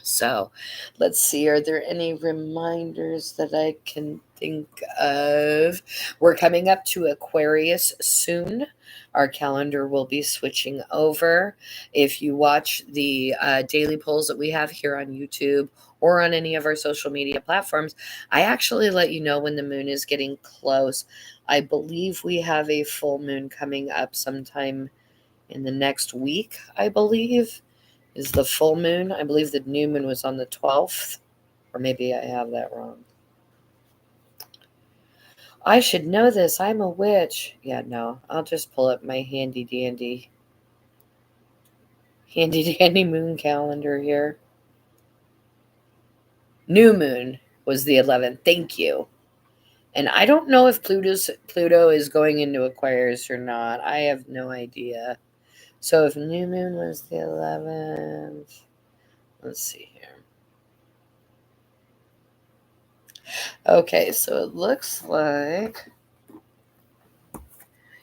So let's see. Are there any reminders that I can think of? We're coming up to Aquarius soon. Our calendar will be switching over. If you watch the daily polls that we have here on YouTube or on any of our social media platforms, I actually let you know when the moon is getting close. I believe we have a full moon coming up sometime in the next week, I believe is the full moon. I believe the new moon was on the 12th, or maybe I have that wrong. I should know this. I'm a witch. Yeah, no, I'll just pull up my handy dandy moon calendar here. New moon was the 11th. Thank you. And I don't know if Pluto is going into Aquarius or not. I have no idea. So if new moon was the 11th, let's see here. Okay, so it looks like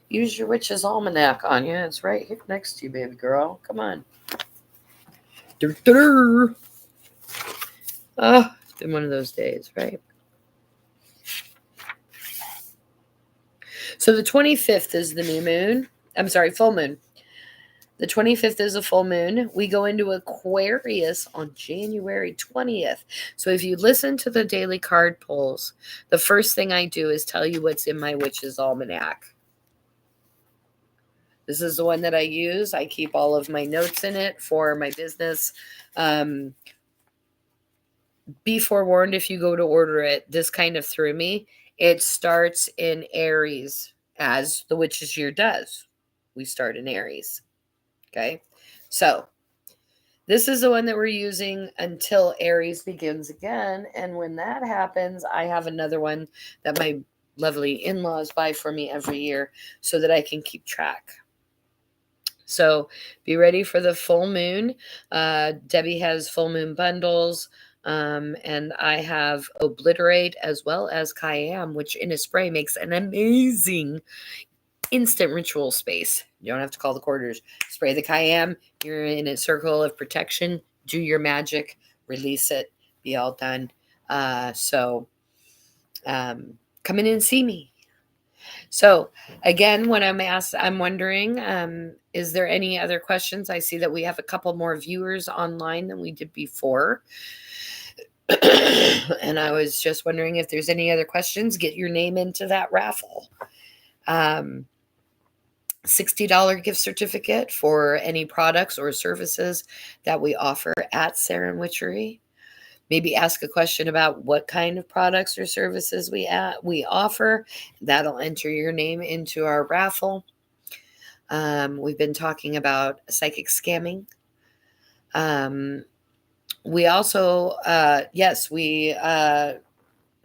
use your witch's almanac on you. It's right here next to you, baby girl. Come on. Oh, it's been one of those days, right? So the 25th is the new moon. I'm sorry, full moon. The 25th is a full moon. We go into Aquarius on January 20th. So if you listen to the daily card polls, the first thing I do is tell you what's in my witch's almanac. This is the one that I use. I keep all of my notes in it for my business. Be forewarned if you go to order it. This kind of threw me. It starts in Aries, as the witch's year does. We start in Aries. Okay, so this is the one that we're using until Aries begins again. And when that happens, I have another one that my lovely in-laws buy for me every year so that I can keep track. So be ready for the full moon. Debbie has full moon bundles. And I have Obliterate as well as Kayam, which in a spray makes an amazing instant ritual space. You don't have to call the quarters. Spray the Kayam. You're in a circle of protection. Do your magic. Release it. Be all done. So come in and see me. So again, when I'm wondering, is there any other questions? I see that we have a couple more viewers online than we did before. And I was just wondering if there's any other questions. Get your name into that raffle. $60 gift certificate for any products or services that we offer at Saren Witchery. Maybe ask a question about what kind of products or services we offer. That'll enter your name into our raffle. We've been talking about psychic scamming. We also,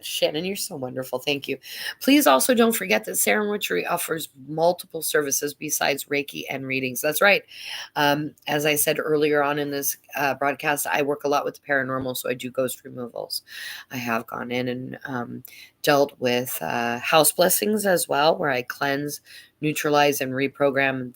Shannon, you're so wonderful. Thank you. Please also don't forget that Saren Witchery offers multiple services besides Reiki and readings. That's right. As I said earlier on in this broadcast, I work a lot with the paranormal, so I do ghost removals. I have gone in and dealt with house blessings as well, where I cleanse, neutralize, and reprogram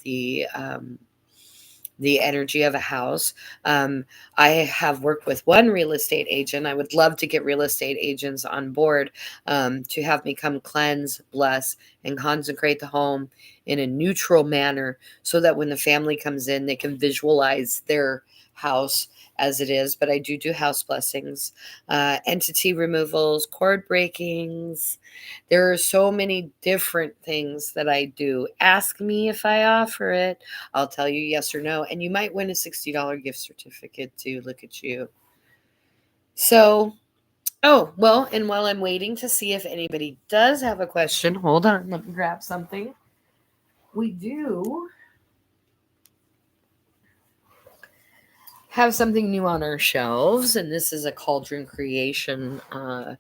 the energy of a house. I have worked with one real estate agent. I would love to get real estate agents on board to have me come cleanse, bless, and consecrate the home in a neutral manner so that when the family comes in, they can visualize their house as it is. But I do house blessings, entity removals, cord breakings. There are so many different things that I do. Ask me if I offer it. I'll tell you yes or no. And you might win a $60 gift certificate too. Look at you. So, and while I'm waiting to see if anybody does have a question, hold on, let me grab something. We do have something new on our shelves, and this is a Cauldron Creation uh,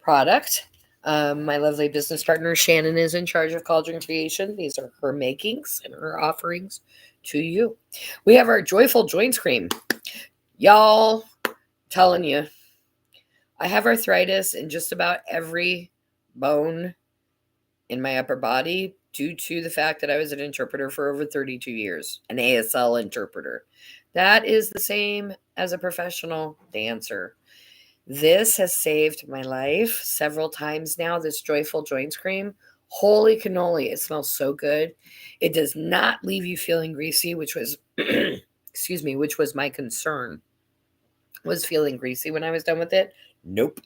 product. My lovely business partner Shannon is in charge of Cauldron Creation. These are her makings and her offerings to you. We have our Joyful Joints Cream. Y'all, telling you, I have arthritis in just about every bone in my upper body due to the fact that I was an interpreter for over 32 years, an ASL interpreter. That is the same as a professional dancer. This has saved my life several times now. This Joyful Joints Cream. Holy cannoli, it smells so good. It does not leave you feeling greasy, which was excuse me, which was my concern. Was feeling greasy when I was done with it? Nope.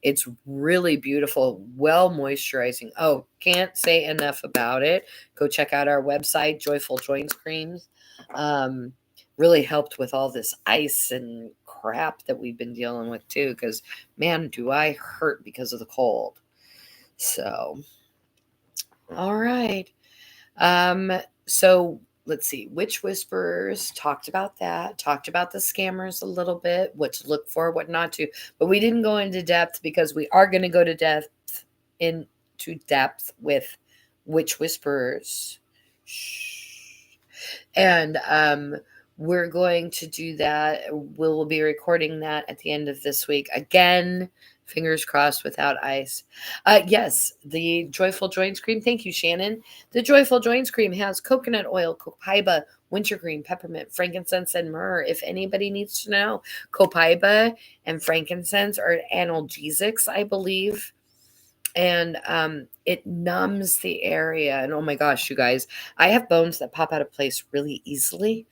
It's really beautiful, well moisturizing. Oh, can't say enough about it. Go check out our website, Joyful Joints Creams. Really helped with all this ice and crap that we've been dealing with too, because man, do I hurt because of the cold. So, all right. So let's see. Witch Whisperers talked about that, talked about the scammers a little bit, what to look for, what not to, but we didn't go into depth because we are going to go to depth with Witch Whisperers. Shh. And we're going to do that. We'll be recording that at the end of this week. Again, fingers crossed without ice. Yes, the Joyful Joints Cream. Thank you, Shannon. The Joyful Joints Cream has coconut oil, copaiba, wintergreen, peppermint, frankincense, and myrrh. If anybody needs to know, copaiba and frankincense are analgesics, I believe. And it numbs the area. And oh my gosh, you guys, I have bones that pop out of place really easily.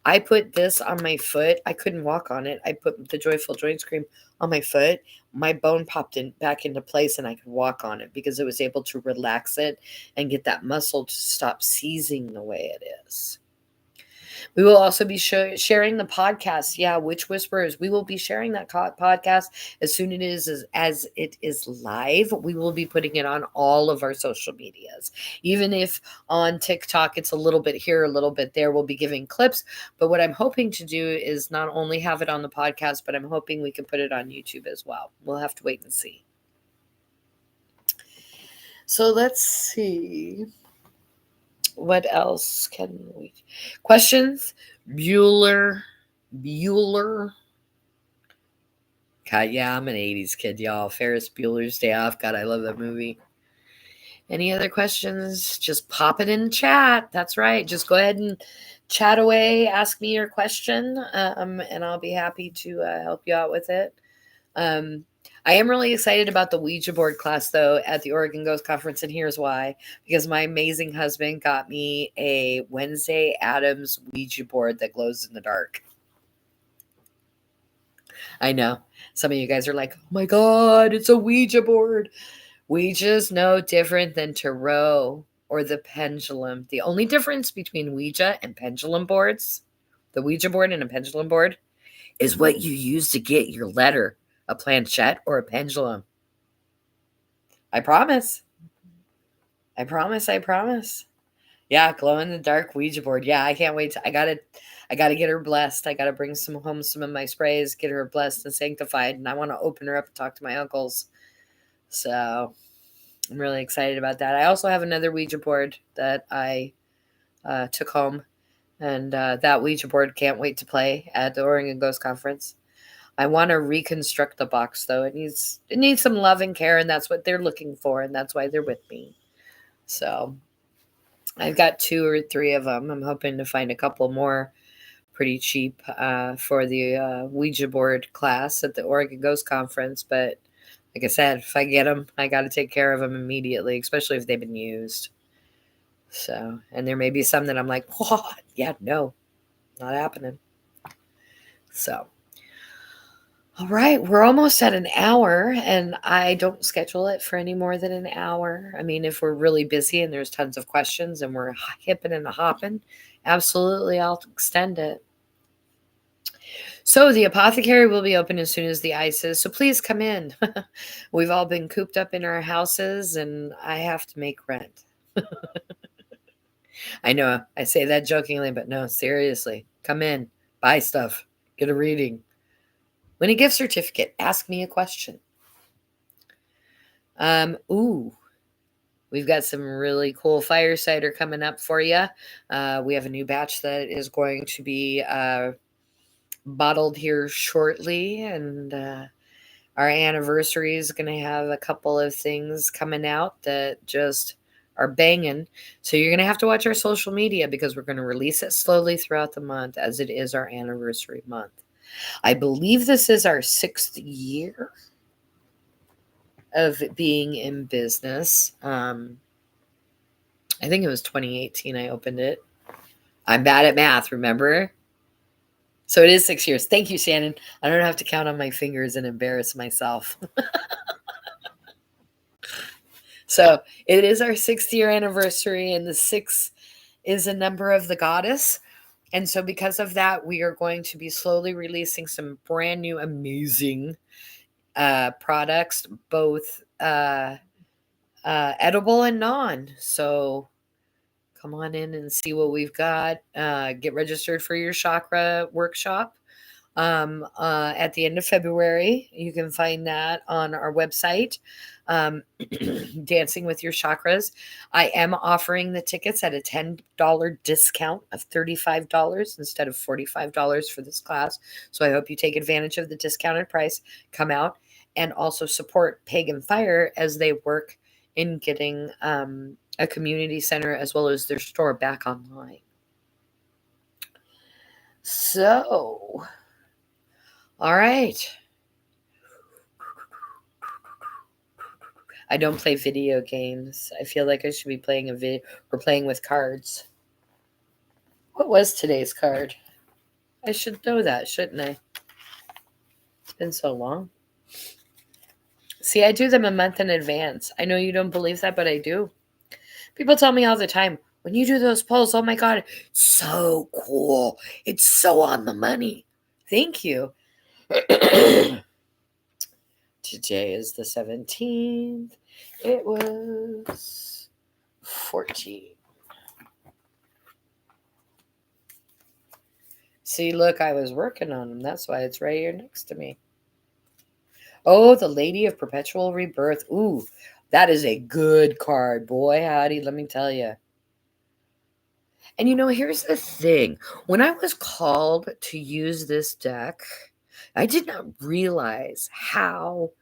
I put this on my foot. I couldn't walk on it. I put the Joyful Joints Cream on my foot. My bone popped in back into place and I could walk on it because it was able to relax it and get that muscle to stop seizing the way it is. We will also be sharing the podcast. Yeah, Witch Whisperers. We will be sharing that podcast as soon as it is live. We will be putting it on all of our social medias. Even if on TikTok it's a little bit here, a little bit there, we'll be giving clips. But what I'm hoping to do is not only have it on the podcast, but I'm hoping we can put it on YouTube as well. We'll have to wait and see. So let's see. What else can we? Questions? Bueller. God, yeah, I'm an 80s kid, y'all. Ferris Bueller's Day Off. God, I love that movie. Any other questions? Just pop it in the chat. That's right. Just go ahead and chat away. Ask me your question, and I'll be happy to help you out with it. I am really excited about the Ouija board class, though, at the Oregon Ghost Conference, and here's why. Because my amazing husband got me a Wednesday Addams Ouija board that glows in the dark. I know. Some of you guys are like, oh my God, it's a Ouija board. Ouija's no different than tarot or the pendulum. The only difference between Ouija and pendulum boards, the Ouija board and a pendulum board, is what you use to get your letter. A planchette or a pendulum. I promise. I promise. Yeah, glow in the dark Ouija board. Yeah, I can't wait. I gotta get her blessed. I gotta bring some of my sprays, get her blessed and sanctified, and I want to open her up and talk to my uncles. So I'm really excited about that. I also have another Ouija board that I took home, and that Ouija board can't wait to play at the Oregon Ghost Conference. I want to reconstruct the box, though. It needs some love and care, and that's what they're looking for, and that's why they're with me. So I've got 2 or 3 of them. I'm hoping to find a couple more pretty cheap for the Ouija board class at the Oregon Ghost Conference. But like I said, if I get them, I got to take care of them immediately, especially if they've been used. So, and there may be some that I'm like, what? Yeah, no, not happening. So. All right, we're almost at an hour, and I don't schedule it for any more than an hour. I mean, if we're really busy and there's tons of questions and we're hipping and hopping, absolutely, I'll extend it. So the apothecary will be open as soon as the ice is, so please come in. We've all been cooped up in our houses, and I have to make rent. I know I say that jokingly, but no, seriously, Come in, buy stuff, get a reading. Win a gift certificate. Ask me a question. We've got some really cool fire cider coming up for you. We have a new batch that is going to be bottled here shortly, and our anniversary is going to have a couple of things coming out that just are banging. So you're going to have to watch our social media because we're going to release it slowly throughout the month as it is our anniversary month. I believe this is our 6th year of being in business. I think it was 2018 I opened it. I'm bad at math, remember? So it is 6 years. Thank you, Shannon. I don't have to count on my fingers and embarrass myself. So it is our 6th year anniversary, and the 6 is a number of the goddess. And so because of that, we are going to be slowly releasing some brand new, amazing products, both edible and non. So come on in and see what we've got. Get registered for your chakra workshop at the end of February. You can find that on our website, Dancing with Your Chakras. I am offering the tickets at a $10 discount of $35 instead of $45 for this class. So I hope you take advantage of the discounted price, come out, and also support Pagan Fire as they work in getting a community center as well as their store back online. So, all right. I don't play video games. I feel like I should be playing or playing with cards. What was today's card? I should know that, shouldn't I? It's been so long. See, I do them a month in advance. I know you don't believe that, but I do. People tell me all the time, when you do those polls, oh my God, so cool. It's so on the money. Thank you. Today is the 17th. It was 14. See, look, I was working on them. That's why it's right here next to me. Oh, the Lady of Perpetual Rebirth. Ooh, that is a good card. Boy, howdy, let me tell you. And here's the thing. When I was called to use this deck, I did not realize how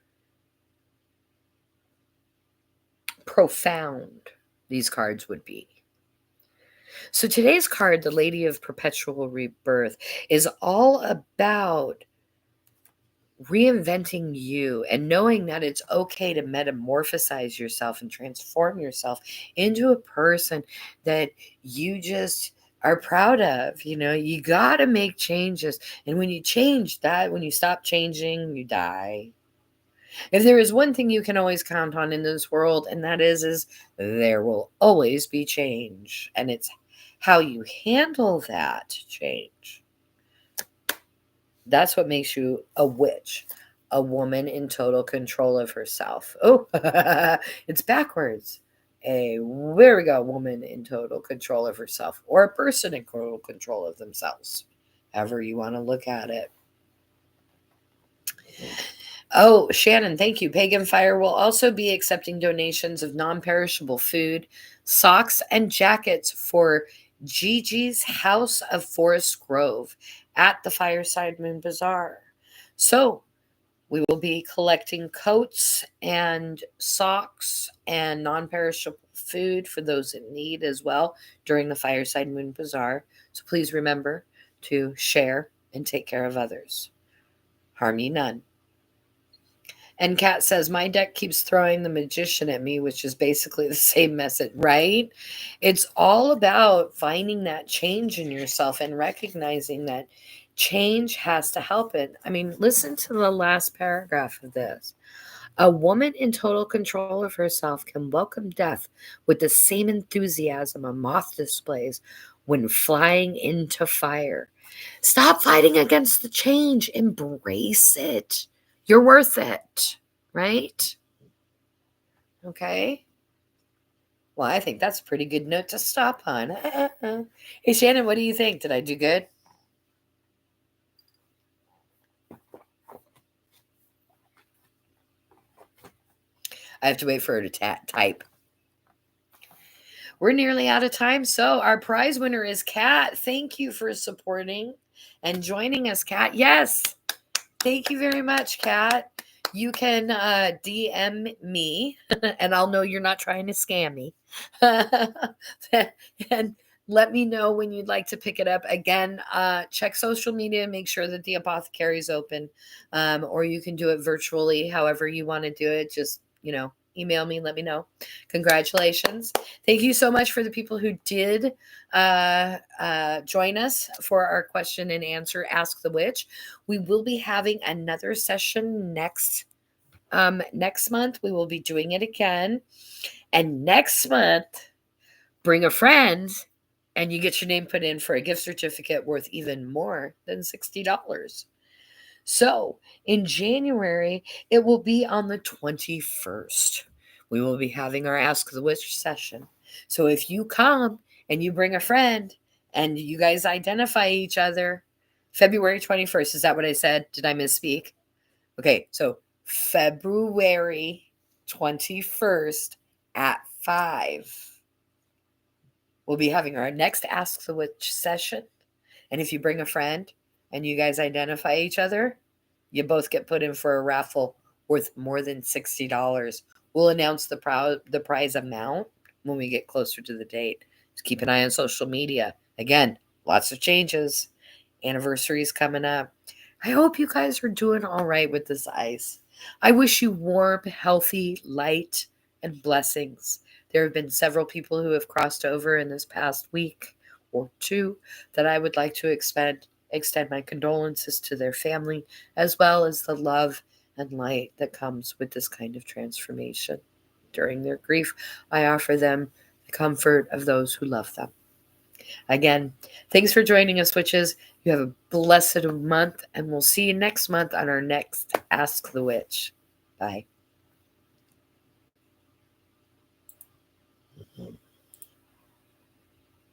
profound these cards would be. So today's card, the Lady of Perpetual Rebirth, is all about reinventing you and knowing that it's okay to metamorphosize yourself and transform yourself into a person that you just are proud of. You got to make changes. And when you change that, when you stop changing, you die. If there is one thing you can always count on in this world, and that is there will always be change. And it's how you handle that change. That's what makes you a witch, a woman in total control of herself. Oh, it's backwards. There we go, woman in total control of herself, or a person in total control of themselves, however you want to look at it. Oh, Shannon, thank you. Pagan Fire will also be accepting donations of non-perishable food, socks, and jackets for Gigi's House of Forest Grove at the Fireside Moon Bazaar. So we will be collecting coats and socks and non-perishable food for those in need as well during the Fireside Moon Bazaar. So please remember to share and take care of others. Harm ye none. And Kat says, my deck keeps throwing the Magician at me, which is basically the same message, right? It's all about finding that change in yourself and recognizing that change has to happen. I mean, listen to the last paragraph of this. A woman in total control of herself can welcome death with the same enthusiasm a moth displays when flying into fire. Stop fighting against the change. Embrace it. You're worth it, right? Okay. Well, I think that's a pretty good note to stop on. Hey, Shannon, what do you think? Did I do good? I have to wait for her to type. We're nearly out of time. So our prize winner is Kat. Thank you for supporting and joining us, Kat. Yes. Thank you very much, Kat. You can DM me, and I'll know you're not trying to scam me. And let me know when you'd like to pick it up. Again, check social media, make sure that the apothecary is open, or you can do it virtually, however you want to do it. Just, email me, let me know. Congratulations. Thank you so much for the people who did join us for our question and answer, Ask the Witch. We will be having another session next month. We will be doing it again. And next month, bring a friend and you get your name put in for a gift certificate worth even more than $60. So in January, it will be on the 21st. We will be having our Ask the Witch session. So if you come and you bring a friend and you guys identify each other, February 21st, is that what I said? Did I misspeak? Okay, so February 21st at 5. We'll be having our next Ask the Witch session. And if you bring a friend and you guys identify each other, you both get put in for a raffle worth more than $60. We'll announce the prize amount when we get closer to the date. Just keep an eye on social media. Again, lots of changes. Anniversaries coming up. I hope you guys are doing all right with this ice. I wish you warm, healthy, light, and blessings. There have been several people who have crossed over in this past week or two that I would like to extend my condolences to their family, as well as the love and light that comes with this kind of transformation. During their grief, I offer them the comfort of those who love them. Again, thanks for joining us, witches. You have a blessed month, and we'll see you next month on our next Ask the Witch. Bye.